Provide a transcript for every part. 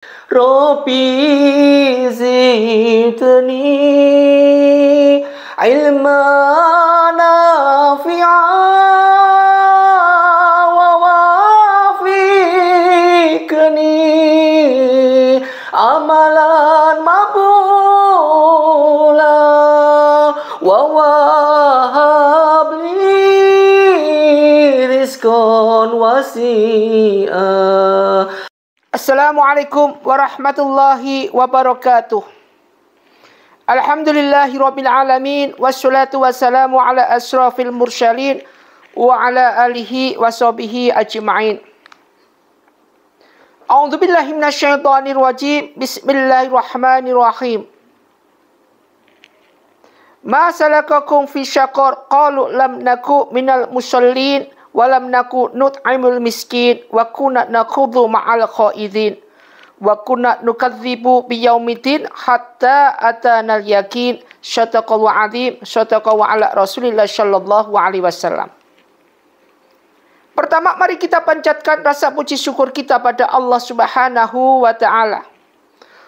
Rabbi zidni ilman nafi'an wa wafiqni amalan maqbula wa wahabli rizqan wasi'a. Assalamualaikum warahmatullahi wabarakatuh. Alhamdulillahirabbil alamin wassalatu wassalamu ala asrafil mursalin wa ala alihi washabihi ajmain. A'udzubillahi minasyaitonir rajim. Bismillahirrahmanirrahim. Ma salakakum fi syaqar? Qalu lam naku minal musallin walam naku nut'imul miskin wa kunna nakhudhu ma'al khaidin wa kunna nukadzibu biyaumiddin hatta atanal yakin. Syataqallahu azim. Syataqallahu ala Rasulillah sallallahu alaihi wasallam. Pertama, mari kita panjatkan rasa puji syukur kita pada Allah Subhanahu wa taala.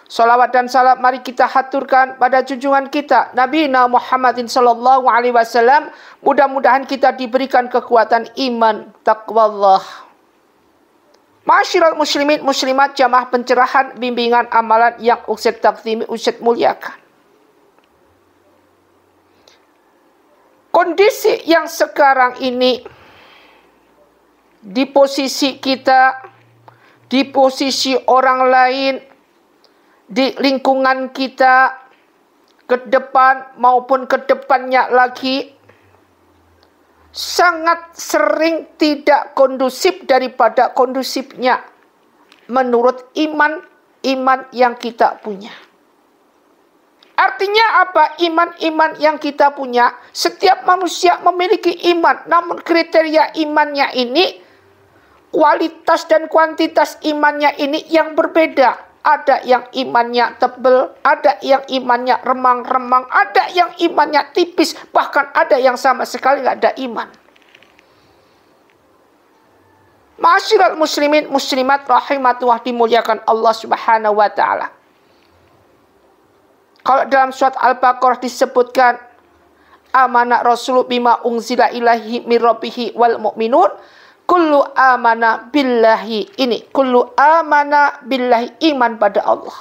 Salawat dan salam mari kita haturkan pada junjungan kita Nabi Muhammadin sallallahu alaihi wasallam. Mudah-mudahan kita diberikan kekuatan iman taqwa Allah. Ma'asyiral muslimin muslimat, jamaah pencerahan bimbingan amalan yang Ustaz takzimi, Ustaz muliakan. Kondisi yang sekarang ini, di posisi kita, di posisi orang lain, di lingkungan kita, ke depan maupun ke depannya lagi, sangat sering tidak kondusif daripada kondusifnya menurut iman yang kita punya. Artinya apa? Iman yang kita punya, setiap manusia memiliki iman, namun kriteria imannya ini, kualitas dan kuantitas imannya ini yang berbeda. Ada yang imannya tebal, ada yang imannya remang-remang, ada yang imannya tipis, bahkan ada yang sama sekali nggak ada iman. Ma'asyiral muslimin muslimat rahimatullah, dimuliakan Allah Subhanahu wa taala. Kalau dalam surat Al-Baqarah disebutkan amana rasul bima unzila ilaihi mir rabbihi wal mu'minun kullu amana billahi. Ini kullu amana billahi, iman pada Allah.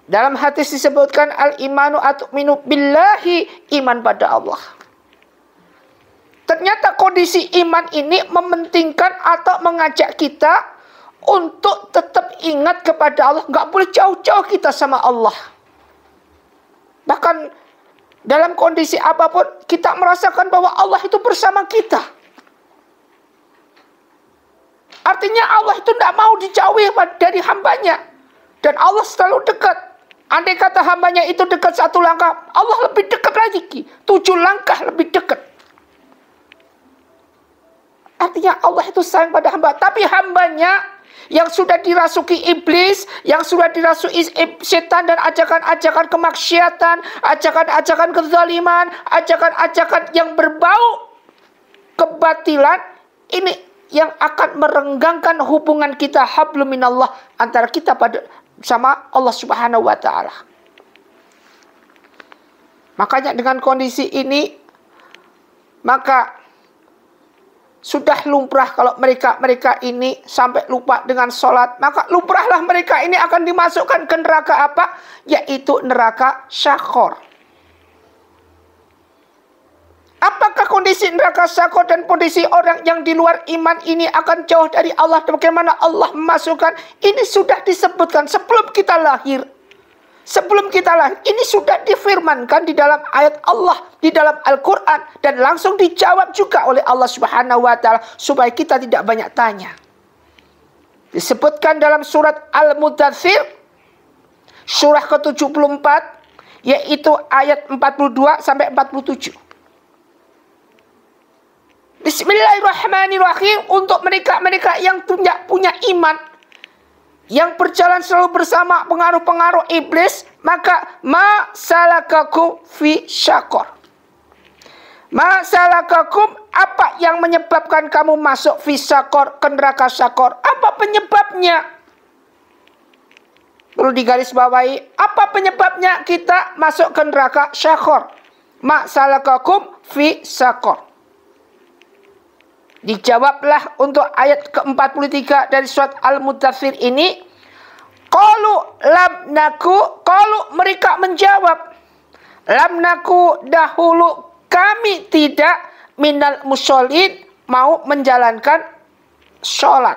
Dalam hadis disebutkan al-imanu atu'minu billahi, iman pada Allah. Ternyata kondisi iman ini mementingkan atau mengajak kita untuk tetap ingat kepada Allah. Nggak boleh jauh-jauh kita sama Allah. Bahkan dalam kondisi apapun kita merasakan bahwa Allah itu bersama kita. Artinya Allah itu tidak mau dijauhi dari hambanya. Dan Allah selalu dekat. Andai kata hambanya itu dekat 1 langkah, Allah lebih dekat lagi. 7 langkah lebih dekat. Artinya Allah itu sayang pada hamba. Tapi hambanya yang sudah dirasuki iblis, yang sudah dirasuki setan dan ajakan-ajakan kemaksiatan, ajakan-ajakan kezaliman, ajakan-ajakan yang berbau kebatilan, ini yang akan merenggangkan hubungan kita hablum minallah, antara kita sama Allah Subhanahu wa taala. Makanya dengan kondisi ini, maka sudah lumrah kalau mereka ini sampai lupa dengan sholat, maka lumrahlah mereka ini akan dimasukkan ke neraka apa? Yaitu neraka syaqar. Apakah kondisi neraka syaqar dan kondisi orang yang di luar iman ini akan jauh dari Allah? Bagaimana Allah memasukkan? Ini sudah disebutkan sebelum kita lahir. Sebelum kita lahir, ini sudah difirmankan di dalam ayat Allah, di dalam Al-Quran, dan langsung dijawab juga oleh Allah Subhanahu wa taala supaya kita tidak banyak tanya. Disebutkan dalam surat Al-Mudaththir, surah ke-74, yaitu ayat 42 sampai 47. Bismillahirrahmanirrahim. Untuk mereka yang punya iman, yang berjalan selalu bersama pengaruh-pengaruh iblis, maka ma salakakum fi syaqar. Ma salakakum, apa yang menyebabkan kamu masuk fi syaqar, ke neraka syaqar? Apa penyebabnya? Perlu digarisbawahi, apa penyebabnya kita masuk ke neraka syaqor? Ma salakakum fi saqor. Dijawablah untuk ayat ke-43 dari surat Al-Muddathir ini. Qalu lam naku, qalu mereka menjawab, lam naku dahulu kami tidak minal musholin mau menjalankan sholat.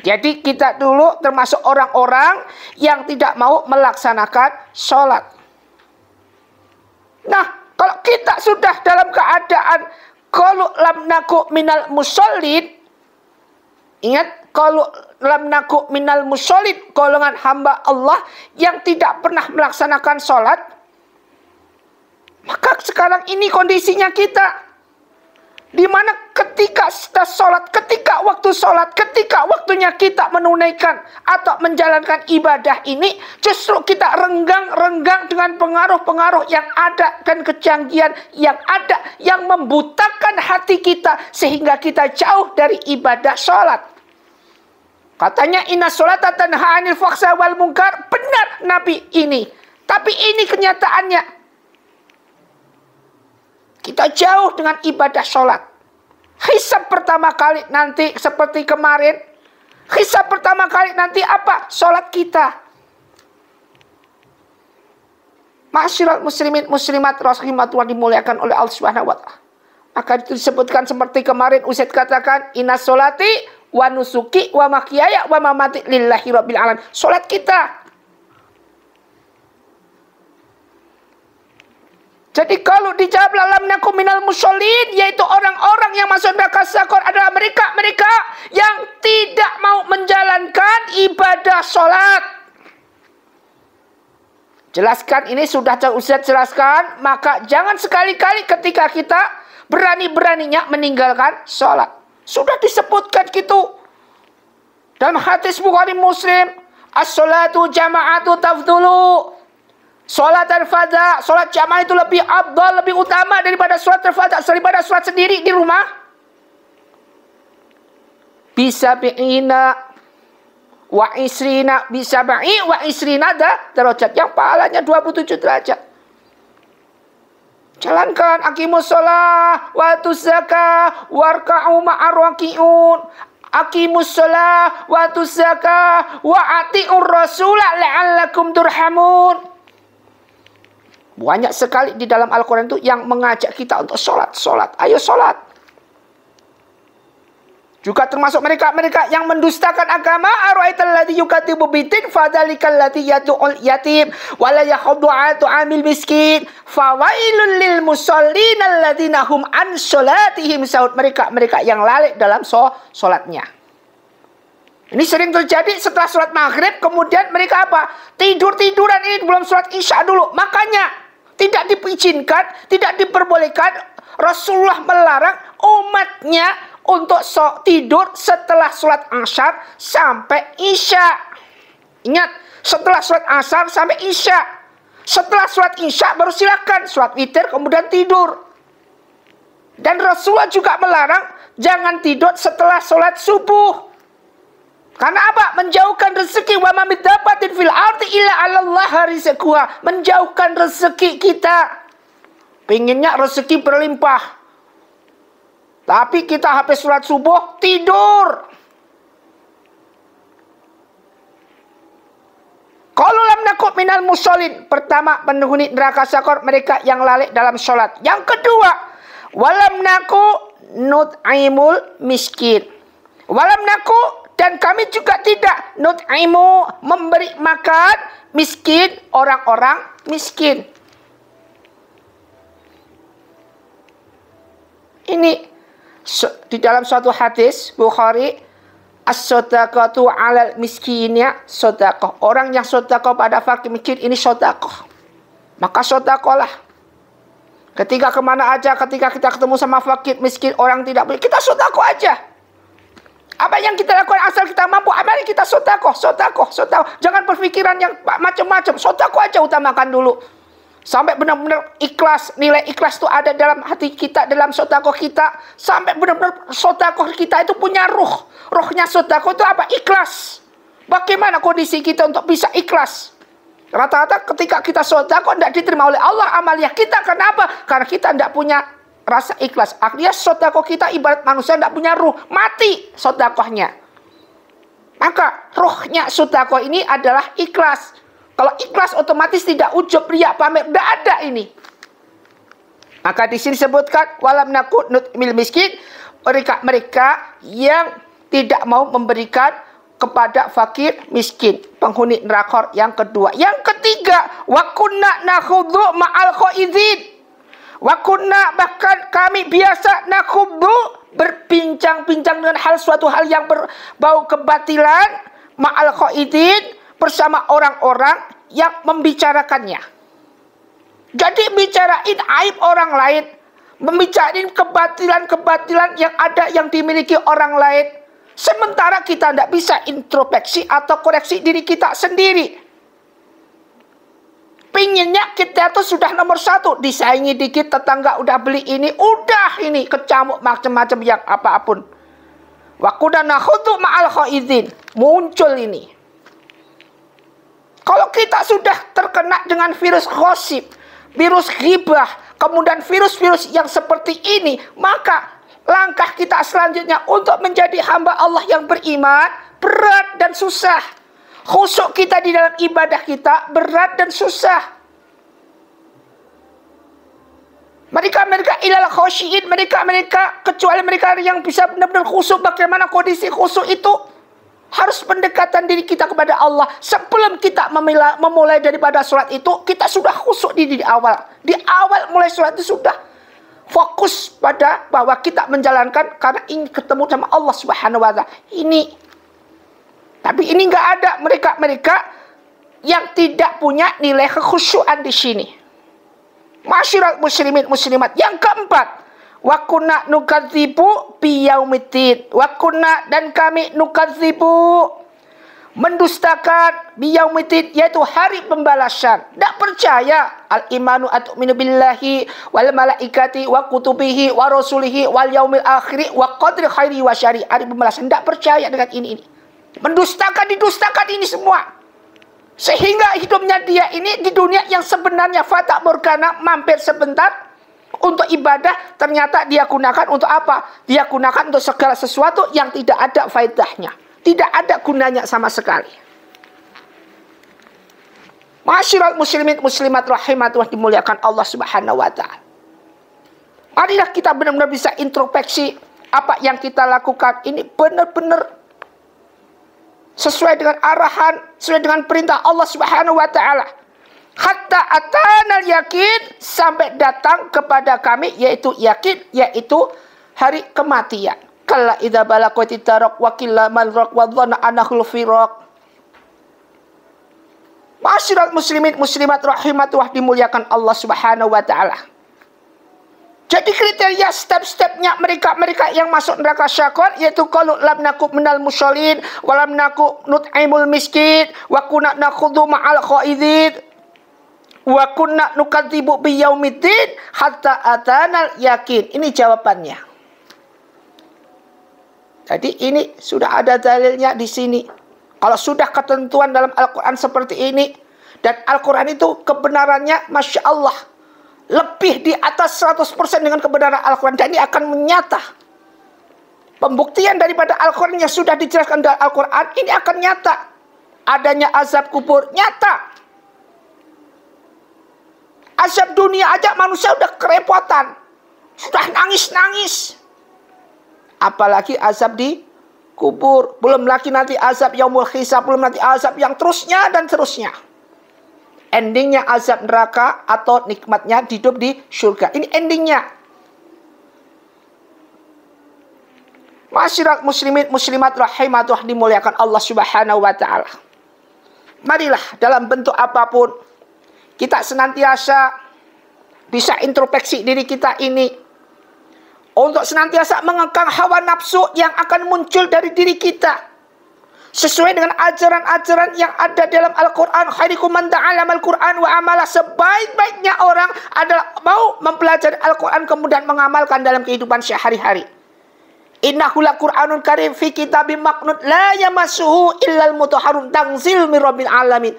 Jadi kita dulu termasuk orang-orang yang tidak mau melaksanakan sholat. Nah, kalau kita sudah dalam keadaan qalu lam naku minal musholin, ingat, qalu lam naku minal musholin, golongan hamba Allah yang tidak pernah melaksanakan sholat, maka sekarang ini kondisinya kita. Di mana ketika kita sholat, ketika waktu sholat, ketika waktunya kita menunaikan atau menjalankan ibadah ini, justru kita renggang-renggang dengan pengaruh-pengaruh yang ada dan kecanggihan yang ada, yang membutakan hati kita sehingga kita jauh dari ibadah sholat. Katanya inna sholata tanha 'anil fahsya wal munkar, benar Nabi ini. Tapi ini kenyataannya. Kita jauh dengan ibadah sholat. Hisab pertama kali nanti seperti kemarin. Hisab pertama kali nanti apa? Sholat kita. Ma'asyiral muslimin muslimat rahimahullah dimuliakan oleh Allah Subhanahu wa ta'ala. Maka itu disebutkan seperti kemarin Ustaz katakan, inna sholati wa nusuki wa mahyaya wa mamati lillahi rabbil alamin. Sholat kita. Jadi kalau dijawab lam naku minal musholin, yaitu orang-orang yang masuk neraka syaqor adalah mereka yang tidak mau menjalankan ibadah sholat. Jelaskan ini sudah Ustaz jelaskan, maka jangan sekali-kali ketika kita berani-beraninya meninggalkan sholat. Sudah disebutkan gitu dalam hadis Bukhari Muslim, as-sholatu jama'atu tafdulu. Sholat al-fadha, sholat jamaah itu lebih afdal, lebih utama daripada sholat al-fadha, daripada sholat sendiri di rumah. Bisa bi'ina wa isrina, bisa ba'i wa isrina derajat, yang pahalanya 27 derajat. Jalankan aqimus sholah wa atuz zakah warka'u ma'ar raki'un. Aqimus sholah wa atuz zakah wa ati'ur rasulah la'allakum turhamun. Banyak sekali di dalam Al-Quran itu yang mengajak kita untuk sholat. Ayo sholat. Juga termasuk mereka yang mendustakan agama. Ara'aital ladzi yukadzibu bidin fadzalikal ladzi yad'ul yatim wa la yakhuddu 'ala tu'amil miskin fawailul lil musallin alladzina hum an sholatihim sahun. Mereka yang lalai dalam sholatnya. Ini sering terjadi setelah sholat maghrib, kemudian mereka apa? Tidur-tiduran ini belum sholat isya dulu. Makanya tidak diizinkan, tidak diperbolehkan. Rasulullah melarang umatnya untuk tidur setelah sholat asar sampai isya. Ingat, setelah sholat asar sampai isya. Setelah sholat isya baru silakan sholat witir kemudian tidur. Dan Rasulullah juga melarang jangan tidur setelah sholat subuh. Karena apa? Menjauhkan rezeki. Wa ma min dabbatin fil ardi illa 'alallahi rizquha. Menjauhkan rezeki kita. Pengennya rezeki berlimpah. Tapi kita habis sholat subuh tidur. Qalu lam naku minal musholin. Pertama, penghuni neraka syaqor mereka yang lalai dalam sholat. Yang kedua, walam naku nut'imul miskin. Walam naku, dan kami juga tidak nut'imu, memberi makan miskin, orang-orang miskin. Ini di dalam suatu hadis Bukhari, as-sodaqatu 'alal miskinnya sodaqah. Orang yang sodaqah pada fakir miskin ini sodaqah. Maka sodaqahlah. Ketika kemana aja, ketika kita ketemu sama fakir miskin, orang tidak punya, kita sodaqah aja. Apa yang kita lakukan asal kita mampu, mari kita sodakoh. Jangan berpikiran yang macam-macam. Sodakoh aja utamakan dulu. Sampai benar-benar ikhlas, nilai ikhlas itu ada dalam hati kita, dalam sodakoh kita. Sampai benar-benar sodakoh kita itu punya ruh. Ruhnya sodakoh itu apa? Ikhlas. Bagaimana kondisi kita untuk bisa ikhlas? Rata-rata ketika kita sedekah tidak diterima oleh Allah amaliyah kita. Kenapa? Karena kita tidak punya rasa ikhlas. Akhirnya sedekah kita ibarat manusia tidak punya ruh. Mati sedekahnya. Maka ruhnya sedekah ini adalah ikhlas. Kalau ikhlas otomatis tidak ujub, riya, pamer. Tidak ada ini. Maka di sini disebutkan walam nakut nut'imil miskin. Mereka yang tidak mau memberikan kepada fakir miskin, penghuni neraka yang kedua. Yang ketiga, wa kunna nakhudhu ma'al qaidin. Wa kunna, bahkan kami biasa nakhudhu, berbincang-bincang dengan suatu hal yang berbau kebatilan, ma'al qaidin, bersama orang-orang yang membicarakannya. Jadi bicarain aib orang lain, membicarain kebatilan-kebatilan yang ada yang dimiliki orang lain. Sementara kita tidak bisa introspeksi atau koreksi diri kita sendiri. Pinginnya kita itu sudah nomor 1. Disaingi dikit, tetangga udah beli ini. Udah ini, kecamuk macam-macam yang apapun. Wa kunna nakhudhu ma'al qaidin. Muncul ini. Kalau kita sudah terkena dengan virus gosip, virus ghibah, kemudian virus-virus yang seperti ini, maka langkah kita selanjutnya untuk menjadi hamba Allah yang beriman berat dan susah. Khusyuk kita di dalam ibadah kita berat dan susah. Mereka ilal khosyiin, mereka kecuali mereka yang bisa benar-benar khusyuk. Bagaimana kondisi khusyuk itu? Harus pendekatan diri kita kepada Allah. Sebelum kita memulai daripada sholat itu, kita sudah khusyuk di awal. Di awal mulai sholat itu sudah fokus pada bahwa kita menjalankan karena ingin ketemu sama Allah Subhanahu wa Ta'ala. Tapi ini nggak ada mereka yang tidak punya nilai kekhusyuan di sini. Masyiral muslimin muslimat. Yang keempat, wa kunna nukadzibu biyaumiddin. Wa kunna, dan kami nukadzibu, mendustakan biyaumiddin, yaitu hari pembalasan. Tidak percaya al-imanu atu'minu billahi wal malaikati wa kutubihi wa rasulihi wal yaumil akhiri wa qadri khairi wa syari. Hari pembalasan. Tidak percaya dengan ini. Didustakan ini semua. Sehingga hidupnya dia ini di dunia yang sebenarnya fata morgana, mampir sebentar untuk ibadah, ternyata dia gunakan untuk apa? Dia gunakan untuk segala sesuatu yang tidak ada faedahnya. Tidak ada gunanya sama sekali. Masyiral muslimin muslimat rahimatullah, dimuliakan Allah Subhanahu wa Ta'ala. Marilah kita benar-benar bisa introspeksi apa yang kita lakukan ini benar-benar sesuai dengan arahan, sesuai dengan perintah Allah Subhanahu wa Ta'ala. Hatta atanal yakin, sampai datang kepada kami yaitu yakin, yaitu hari kematian. Kalla idza balaqati taraq wa qilla man raq wa dhanna anahul firaq. Masyiral muslimin muslimat rahimatullah, dimuliakan Allah Subhanahu wa Ta'ala. Jadi kriteria step-stepnya mereka yang masuk neraka syaqar, yaitu qalu lam nakum minal mushallin wa lam nakum nut'imul miskin wa kunna nakhudhu ma'al qaidin wa kunna nukadzibu biyaumiddin hatta atanal yakin. Ini jawabannya. Jadi ini sudah ada dalilnya di sini. Kalau sudah ketentuan dalam Al-Quran seperti ini, dan Al-Quran itu kebenarannya Masya Allah lebih di atas 100% dengan kebenaran Al-Quran, dan ini akan menyata. Pembuktian daripada Al-Quran yang sudah dijelaskan dalam Al-Quran ini akan nyata. Adanya azab kubur nyata. Azab dunia aja manusia udah kerepotan, sudah nangis-nangis. Apalagi azab di kubur. Belum lagi nanti azab yaumul hisab, belum nanti azab yang terusnya dan terusnya. Endingnya azab neraka atau nikmatnya hidup di surga. Ini endingnya. Masyiral muslimin muslimat rahimatullah, dimuliakan Allah Subhanahu wa Ta'ala. Marilah dalam bentuk apapun kita senantiasa bisa introspeksi diri kita ini, untuk senantiasa mengekang hawa nafsu yang akan muncul dari diri kita. Sesuai dengan ajaran-ajaran yang ada dalam Al-Quran. Khairukum man ta'allama al-Quran wa amala. Sebaik-baiknya orang adalah mau mempelajari Al-Quran kemudian mengamalkan dalam kehidupan sehari-hari. Innahu laqur'anun karim fi kitabim maknun la yamassuhu illal mutahharun tanzil mir rabbil alamin.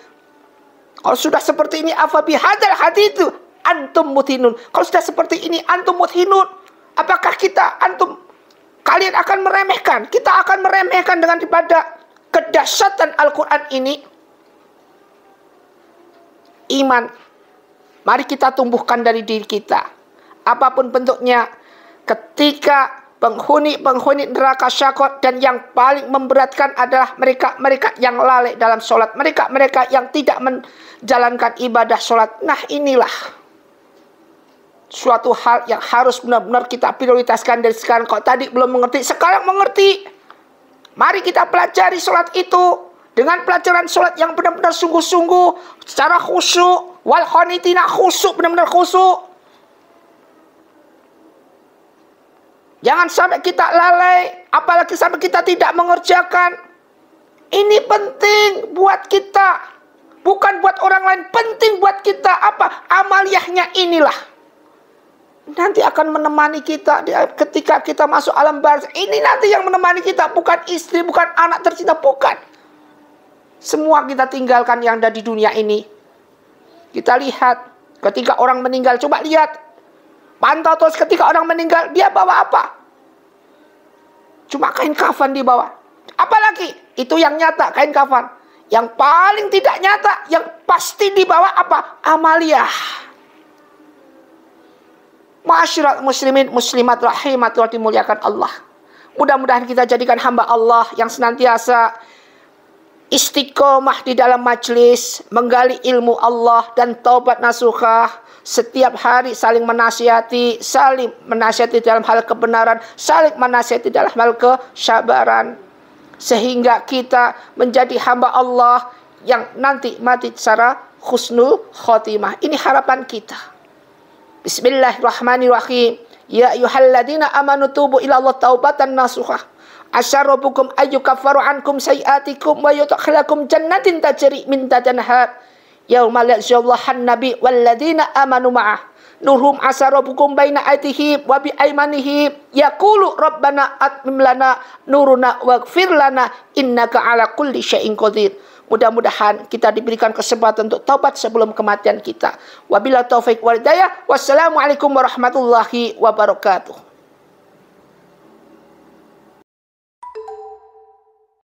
Kalau sudah seperti ini afa bihadzal hadits antum muthinun. Kalau sudah seperti ini antum muthinun. Apakah kalian akan meremehkan? Kita akan meremehkan dengan daripada kedahsyatan Al-Qur'an ini. Iman, mari kita tumbuhkan dari diri kita. Apapun bentuknya, ketika penghuni neraka syaqah, dan yang paling memberatkan adalah mereka yang lalai dalam sholat, mereka yang tidak menjalankan ibadah sholat. Nah, inilah suatu hal yang harus benar-benar kita prioritaskan dari sekarang. Kalau tadi belum mengerti, sekarang mengerti. Mari kita pelajari sholat itu dengan pelajaran sholat yang benar-benar sungguh-sungguh, secara khusyuk, wal khonitina, khusyuk, benar-benar khusyuk. Jangan sampai kita lalai, apalagi sampai kita tidak mengerjakan. Ini penting buat kita, bukan buat orang lain, penting buat kita. Apa? Amaliyahnya inilah nanti akan menemani kita ketika kita masuk alam barzakh. Ini nanti yang menemani kita, bukan istri, bukan anak tercinta, bukan. Semua kita tinggalkan yang ada di dunia ini. Kita lihat ketika orang meninggal, coba lihat, pantau terus ketika orang meninggal, dia bawa apa? Cuma kain kafan dibawa. Apalagi itu yang nyata, kain kafan. Yang paling tidak nyata, yang pasti dibawa apa? Amaliyah. Ma'asyiral muslimin muslimat rahimatullah, dimuliakan Allah. Mudah-mudahan kita jadikan hamba Allah yang senantiasa istiqomah di dalam majlis, menggali ilmu Allah dan taubat nasuhah. Setiap hari saling menasihati dalam hal kebenaran, saling menasihati dalam hal kesabaran, sehingga kita menjadi hamba Allah yang nanti mati secara husnul khotimah. Ini harapan kita. Bismillahirrahmanirrahim. Ya ayyuhalladzina amanu tubu ila Allah taubatan nasuhah. Asyarabukum ayyukaffaru ankum sayiatikum wa yudkhilakum jannatin tajri min tahtiha al-anhar. Yauma la yuzilluhan nabi walladzina amanu ma'ah. Nurhum asarabukum baina aydihim wa bi aymanihim yaqulu rabbana atmim lana nuruna waghfir lana innaka ala kulli syai'in qadir. Mudah-mudahan kita diberikan kesempatan untuk taubat sebelum kematian kita. Wabillahi taufik wal hidayah. Wassalamualaikum warahmatullahi wabarakatuh.